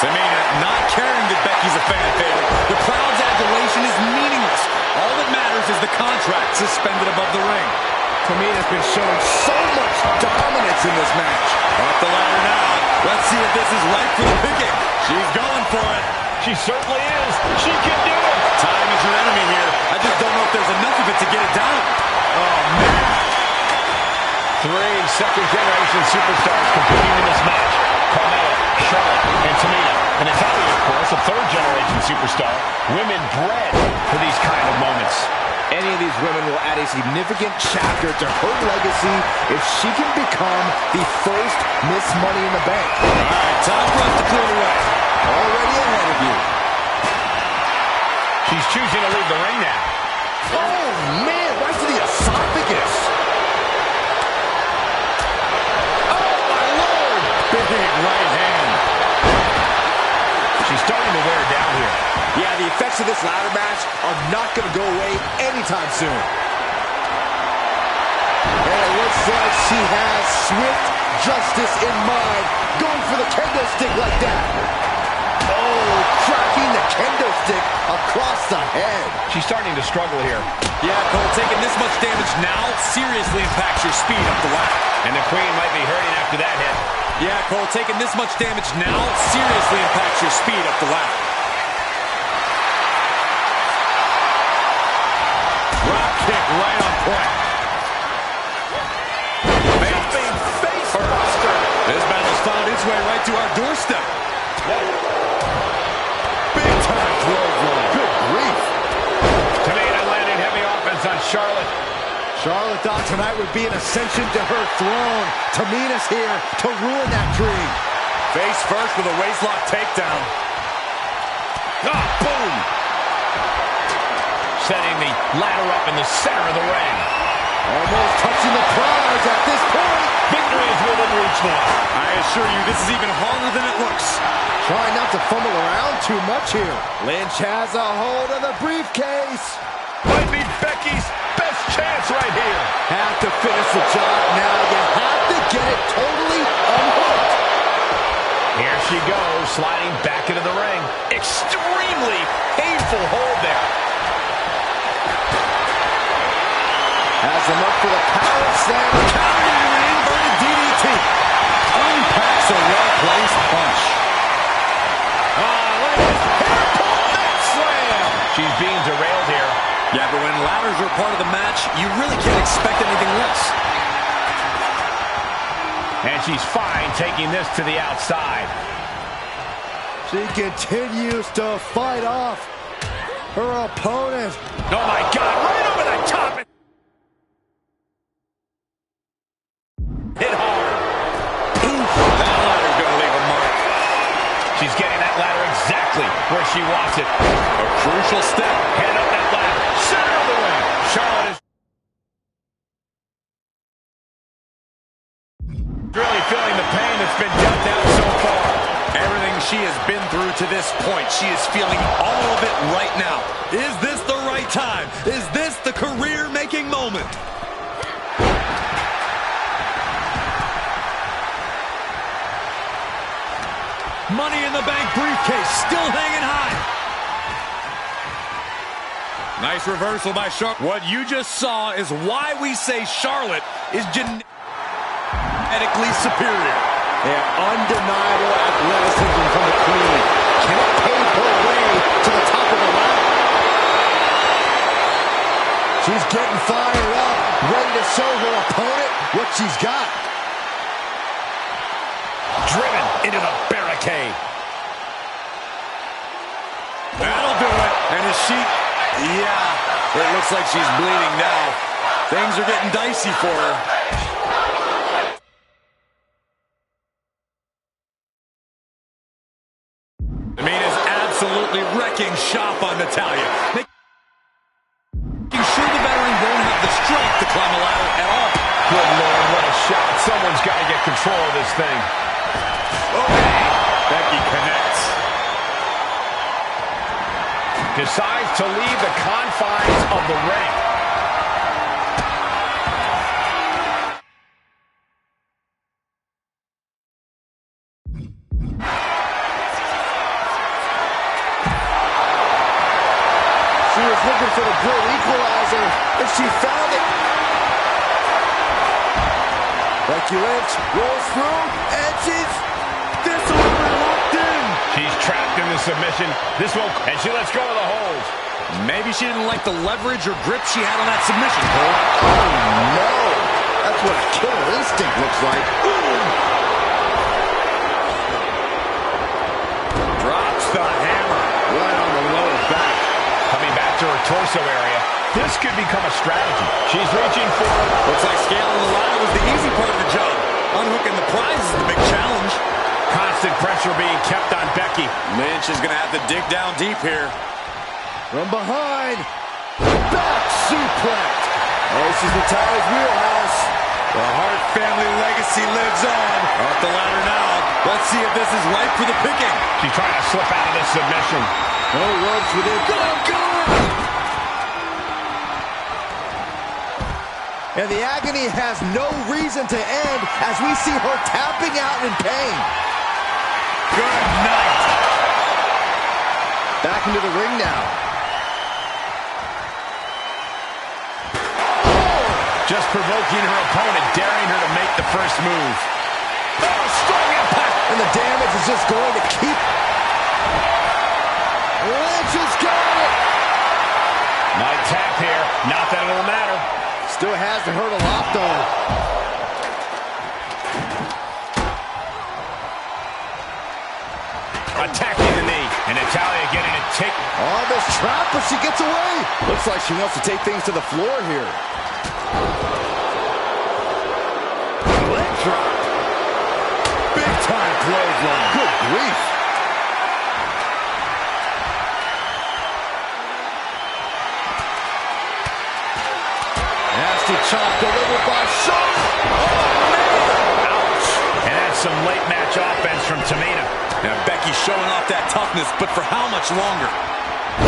Tamina not caring that Becky's a fan favorite. The crowd's adulation is meaningless. All that matters is the contract suspended above the ring. Tamina's been showing so much dominance in this match. Up the ladder now. Let's see if this is right for the picking. She's going for it. She certainly is. She can do it. Time is your enemy here. I just don't know if there's enough of it to get it down. Oh, man. 3 second-generation superstars competing in this match. Carmella, Charlotte, and Tamina. And Natalya, of course, a third-generation superstar. Women bred for these kind of moments. Any of these women will add a significant chapter to her legacy if she can become the first Miss Money in the Bank. All right, time for us to clear the way. Already ahead of you. She's choosing to leave the ring now. Oh, man, right to the esophagus. Oh, my Lord. Big right hand. She's starting to wear down here. Yeah, the effects of this ladder match are not going to go away anytime soon. And it looks like she has swift justice in mind, going for the kendo stick like that. Oh, cracking the kendo stick across the head. She's starting to struggle here. Yeah, Cole, taking this much damage now seriously impacts your speed up the ladder. And the Queen might be hurting after that hit. Yeah, Cole, taking this much damage now seriously impacts your speed up the ladder. Drop kick right on point. Jumping face buster. This battle's found its way right to our doorstep. Big time clothesline. Good grief. Tamina landing heavy offense on Charlotte. Charlotte thought tonight would be an ascension to her throne. Tamina's here to ruin that dream. Face first with a waistlock takedown. Ah, boom. Setting the ladder up in the center of the ring. Almost touching the prize at this point. Victory is within reach now. I assure you, this is even harder than it looks. Trying not to fumble around too much here. Lynch has a hold of the briefcase. Might be Becky's best chance right here. Have to finish the job now. You have to get it totally unhooked. Here she goes, sliding back into the ring. Extremely painful hold there. Has him up for the power slam. Countering an inverted DDT. Unpacks a well-placed punch. Look at this. Hairpult neck slam. She's being derailed here. Yeah, but when ladders are part of the match, you really can't expect anything less. And she's fine taking this to the outside. She continues to fight off her opponent. Oh my God, right over the top. Hit hard. Oof, that ladder's gonna leave a mark. She's getting that ladder exactly where she wants it. A crucial step. Headed up that ladder. Center of the ring. Charlotte is really feeling the pain that's been dealt out so far. Everything she has been through to this point, she is feeling all of it right now. Is this the right time? Is this the career-making moment? Money in the Bank briefcase still hanging high. Nice reversal by Charlotte. What you just saw is why we say Charlotte is genetically superior. Yeah, undeniable athleticism from the Queen. Can it pave her way to the top of the ladder? She's getting fired up, ready to show her opponent what she's got. Driven into the barricade. That'll do it. And is she... Yeah, it looks like she's bleeding now. Things are getting dicey for her. Tamina's absolutely wrecking shop on Natalya. Making sure the veteran won't have the strength to climb a ladder at all. Good Lord, what a shot. Someone's got to get control of this thing. Okay. Becky connects. Decides to leave the confines of the ring. She was looking for the great equalizer, and she found it. Becky Lynch rolls through, and she's disordered, locked in. She's trapped in the submission. This won't, and she lets go of the hold. Maybe she didn't like the leverage or grip she had on that submission, Cole. Oh, no. That's what a killer instinct looks like. Drops the hammer. Right on the lower back. Coming back to her torso area. This could become a strategy. She's reaching for it. Looks like scaling the ladder was the easy part of the job. Unhooking the prize is the big challenge. Constant pressure being kept on Becky. Lynch is going to have to dig down deep here. From behind, back suplex. This is Natalya's wheelhouse. The Hart family legacy lives on. Up the ladder now. Let's see if this is ripe for the picking. She's trying to slip out of this submission. No ropes within. Go! And the agony has no reason to end as we see her tapping out in pain. Good night. Back into the ring now. Just provoking her opponent, daring her to make the first move. Oh, strong impact. And the damage is just going to keep. Lynch has got it. Might tap here. Not that it'll matter. Still hasn't hurt a lot, though. Attacking the knee. And Natalya getting it taken. On this trap, but she gets away. Looks like she wants to take things to the floor here. Leg drop. Big time clothesline. Good grief. Nasty nasty chop delivered by Shawn. Oh, man. Ouch. And that's some late match offense from Tamina. Now Becky's showing off that toughness, but for how much longer?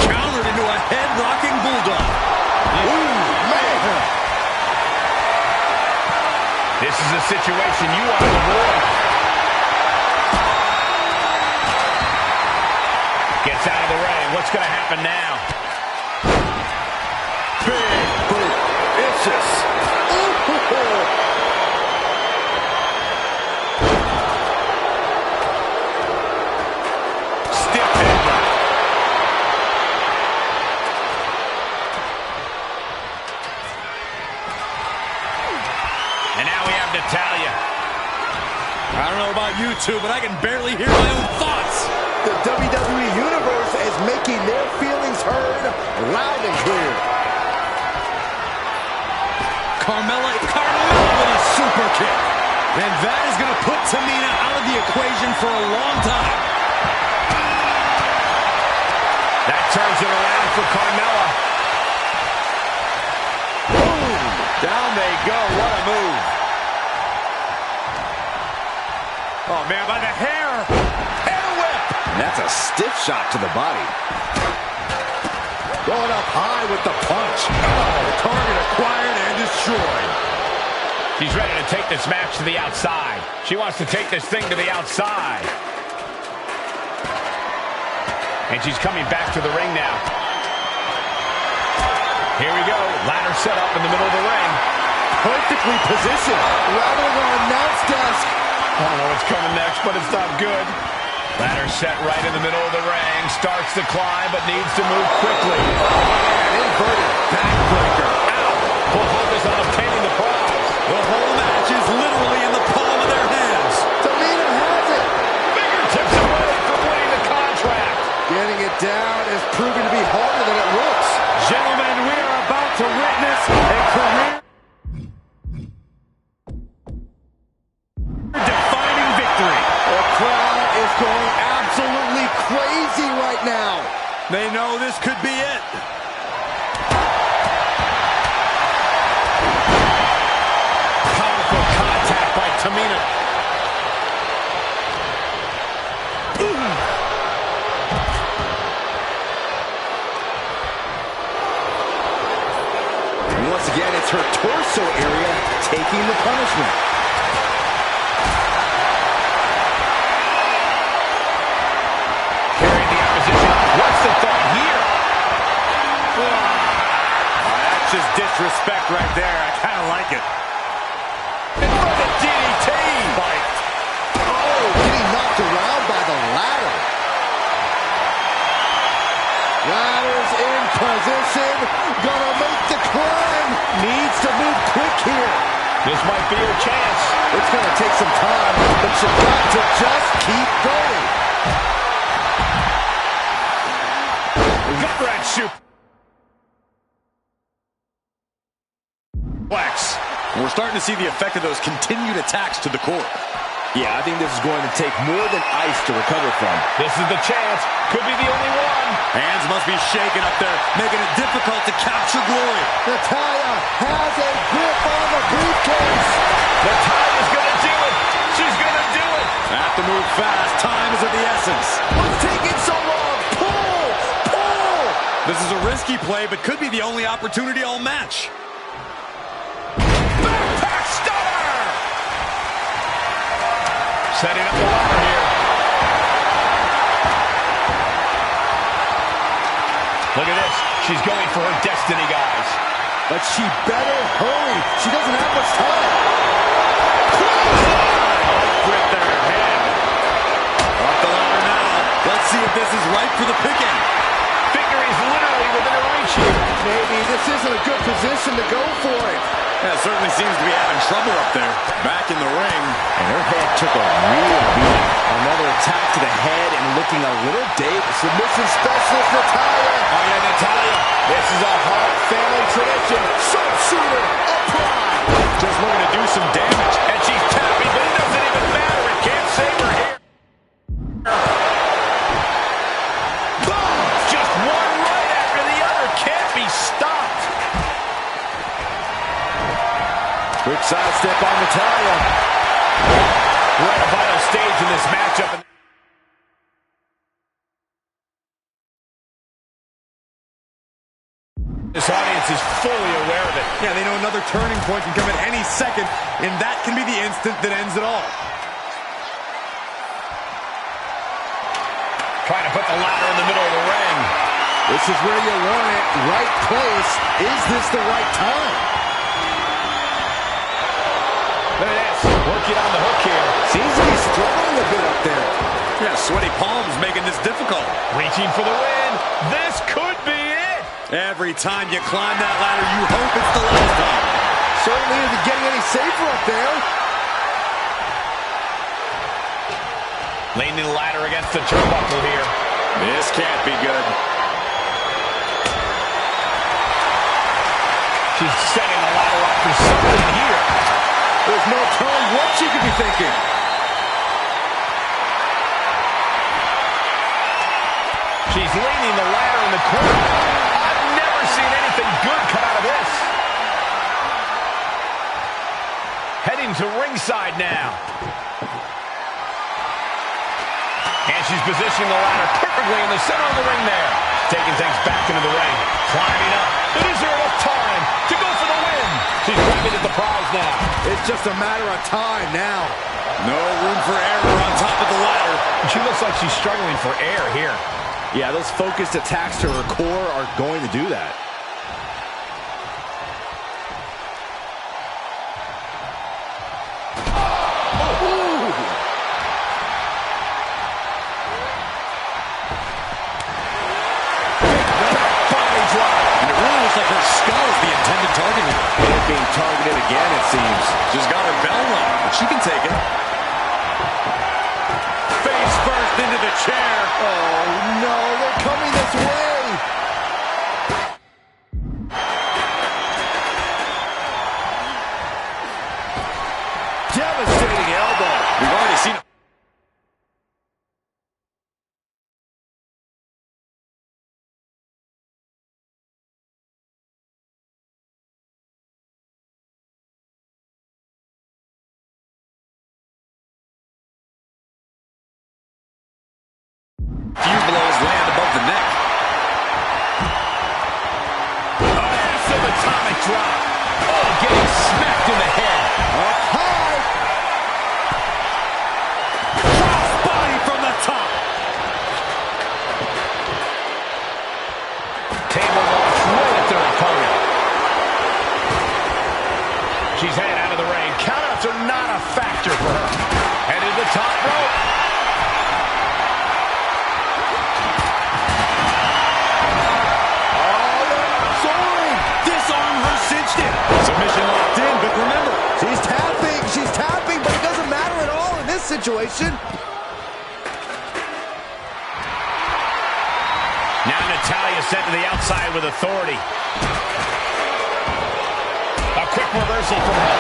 Countered into a head-rocking bulldog. Ooh, man. This is a situation you want to avoid. Gets out of the ring. What's going to happen now? Big boot. Vicious. Stiff headbutt. And now we have Natalya. I don't know about you two, but I can barely hear my own thoughts. The WWE Universe is making their feelings heard loud and clear. Carmella with a super kick. And that is going to put Tamina out of the equation for a long time. That turns it around for Carmella. Boom! Down they go. What a move. Oh, man, by the hair. Hair whip. And that's a stiff shot to the body. Going up high with the punch. Oh, target acquired and destroyed. She's ready to take this match to the outside. She wants to take this thing to the outside. And she's coming back to the ring now. Here we go. Ladder set up in the middle of the ring. Perfectly positioned. Rattling on announce desk. I don't know what's coming next, but it's not good. Ladder set right in the middle of the ring. Starts to climb, but needs to move quickly. Oh, inverted backbreaker. Ow! Full focus on obtaining the prize. The whole match is literally in the palm of their hands. Tamina has it. Fingertips away from winning the contract. Getting it down is proving to be harder than it looks. Gentlemen, we are about to witness a career-defining victory. The crowd is going absolutely crazy right now. They know this could be it. Powerful contact by Tamina. Once again, it's her torso area taking the punishment. Carrying the opposition. What's the thought here? That's just disrespect right there. I kind of like it. And for the DDT. Oh, getting knocked around by the ladder. Ladder's in position. Gonna make the climb. Needs to move quick here. This might be her chance. It's gonna take some time, but you've got to just keep going. Gut wrench suplex. We're starting to see the effect of those continued attacks to the core. Yeah, I think this is going to take more than ice to recover from. This is the chance. Could be the only one. Hands must be shaking up there, making it difficult to capture glory. Natalya has a grip on the briefcase. Natalya's gonna do it. She's gonna do it. Have to move fast. Time is of the essence. What's taking so long? Pull! Pull! This is a risky play, but could be the only opportunity all match. Backpack stunner. Setting up the ladder here. Look at this. She's going for her destiny, guys. But she better hurry. She doesn't have much time. Grip their head. Off the ladder now. Let's see if this is right for the picking. Victory's literally within her reach here. Maybe this isn't a good position to go for it. Yeah, it certainly seems to be having trouble up there. Back in the ring. And her head took a real beating. Another attack to the head and looking a little dazed. Submission specialist Natalya. Oh yeah, Natalya. This is a Hart family tradition. Sharpshooter applied. Just looking to do some damage. And she's tapping, but it doesn't even matter. It can't save her here. Boom! Just one right after the other. Can't be stopped. Quick sidestep on Natalya. We're at a vital stage in this matchup. This audience is fully aware of it. Yeah, they know another turning point can come at any second, and that can be the instant that ends it all. Trying to put the ladder in the middle of the ring. This is where you want it. Right place. Is this the right time? Look at this. Working on the hook here. Seems to be struggling a bit up there. Yeah, sweaty palms making this difficult. Reaching for the win. This could be it. Every time you climb that ladder, you hope it's the last time. Certainly isn't getting any safer up there. Leaning the ladder against the turnbuckle here. This can't be good. She's setting the ladder up for something here. There's no telling what she could be thinking. She's leaning the ladder in the corner. I've never seen anything good come out of this. Heading to ringside now. And she's positioning the ladder perfectly in the center of the ring there. Taking things back into the ring. Climbing up. But is there enough time to go for the win? She's grabbing at the prize now. It's just a matter of time now. No room for error on top of the ladder. She looks like she's struggling for air here. Yeah, those focused attacks to her core are going to do that. Being targeted again, it seems. She's got her bell rung, but she can take it. Face first into the chair. Oh, no, they're coming this way. Devastating elbow. We've already seen it. Few blows land above the neck. Massive atomic drop. Oh, getting smacked in the head. Up high. Cross body from the top. Table launch right at their opponent. She's headed out of the ring. Countouts are not a factor for her. Headed to the top rope. Submission locked in, but remember, She's tapping, but it doesn't matter at all in this situation. Now Natalya sent to the outside with authority. A quick reversal from her.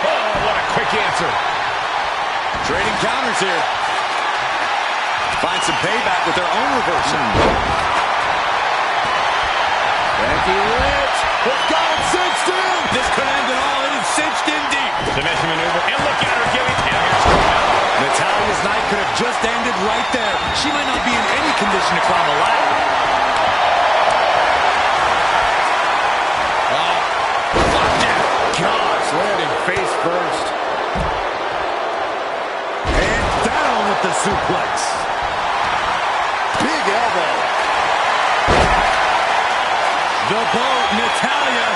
Oh, what a quick answer. trading counters here. Find some payback with their own reversal. Becky Lynch has got it cinched in. This could end it all. It is cinched in deep. Submission maneuver. And look at her giving. And here's Carmella. Natalya's night could have just ended right there. She might not be in any condition to climb a ladder. Gosh, landing face first. And down with the suplex. Big elbow. The boat, Natalya,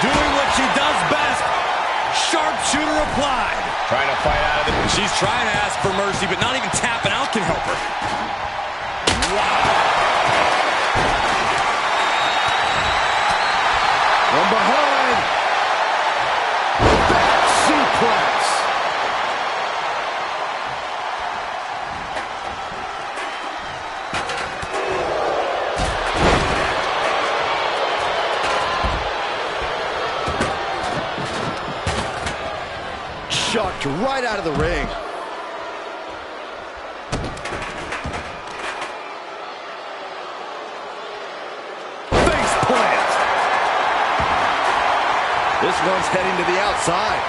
doing what she does best. Sharpshooter applied. Trying to fight out of it. She's trying to ask for mercy, but not even tapping out can help her. From behind. Back suplex. Chucked right out of the ring. Face plant. one's heading to the outside.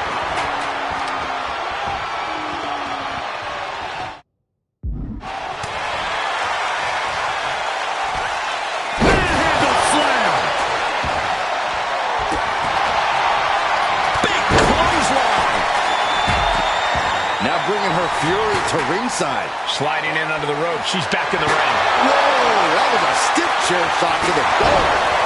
Manhandle slam. Big clothesline. Now bringing her fury to ringside. Sliding in under the rope. She's back in the ring. Whoa, that was a stiff chair shot to the dome.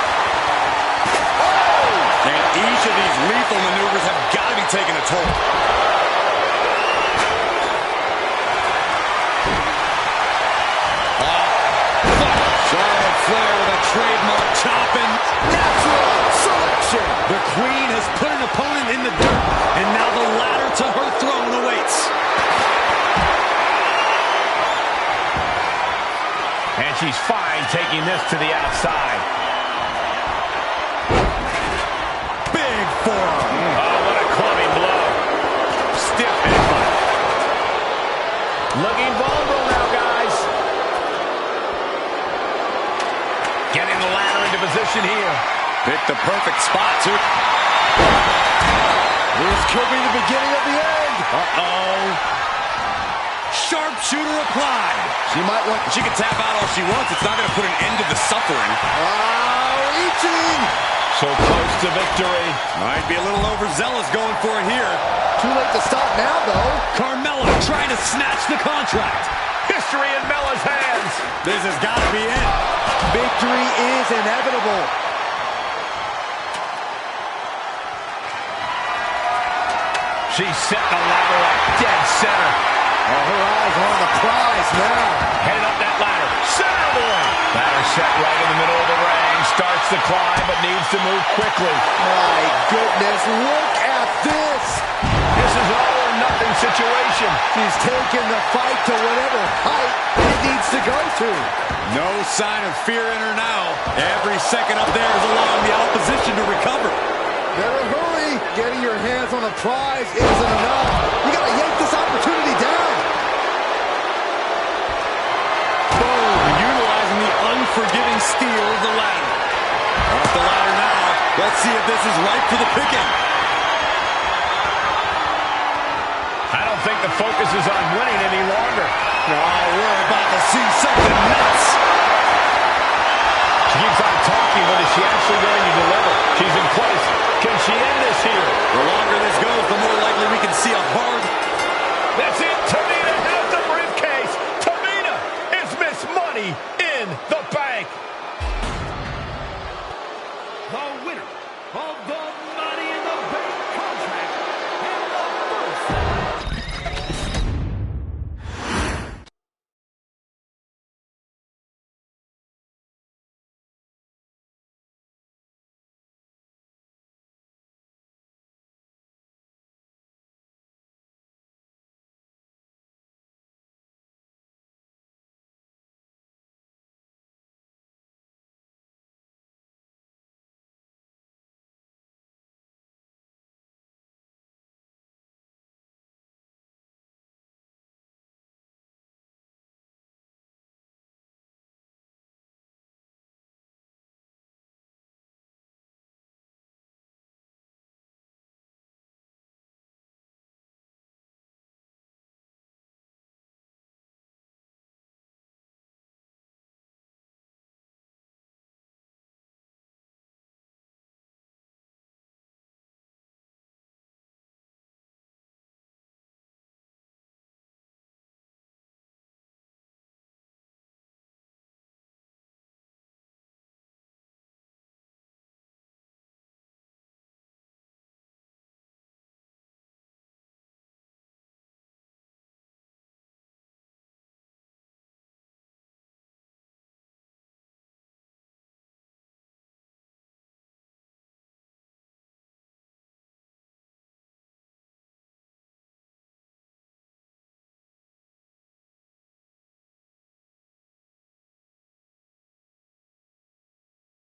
And each of these lethal maneuvers have got to be taking a toll. Charlotte Flair with a trademark chopping. Natural selection. The Queen has put an opponent in the dirt, and now the ladder to her throne awaits. And she's fine taking this to the outside. Big forearm. Oh, what a clubbing blow. Stiff headbutt. Looking vulnerable now, guys. Getting the ladder into position here. Picked the perfect spot, too. This could be the beginning of the end. Uh-oh. Sharpshooter applied. She might want... She can tap out all she wants. It's not going to put an end to the suffering. Reaching. So close to victory. Might be a little overzealous going for it here. Too late to stop now, though. Carmella trying to snatch the contract. History in Bella's hands. This has got to be it. Victory is inevitable. She's setting a ladder up dead center. Oh, her eyes are on the prize now. Headed up that ladder. Center of the ring. Ladder set right in the middle of the ring. Starts to climb, but needs to move quickly. My goodness, look at this. This is an all-or-nothing situation. She's taking the fight to whatever height it needs to go to. No sign of fear in her now. Every second up there is allowing the opposition to recover. Better hurry. Getting your hands on the prize isn't enough. You got to yank this opportunity down. Boom, utilizing the unforgiving steel of the ladder. Off the ladder now. Let's see if this is ripe for the picking. I don't think the focus is on winning any longer. Oh, we're about to see something nuts. She keeps on talking, but is she actually going to deliver? She's in place. Can she end this here? The longer this goes, the more likely we can see a hard... That's it.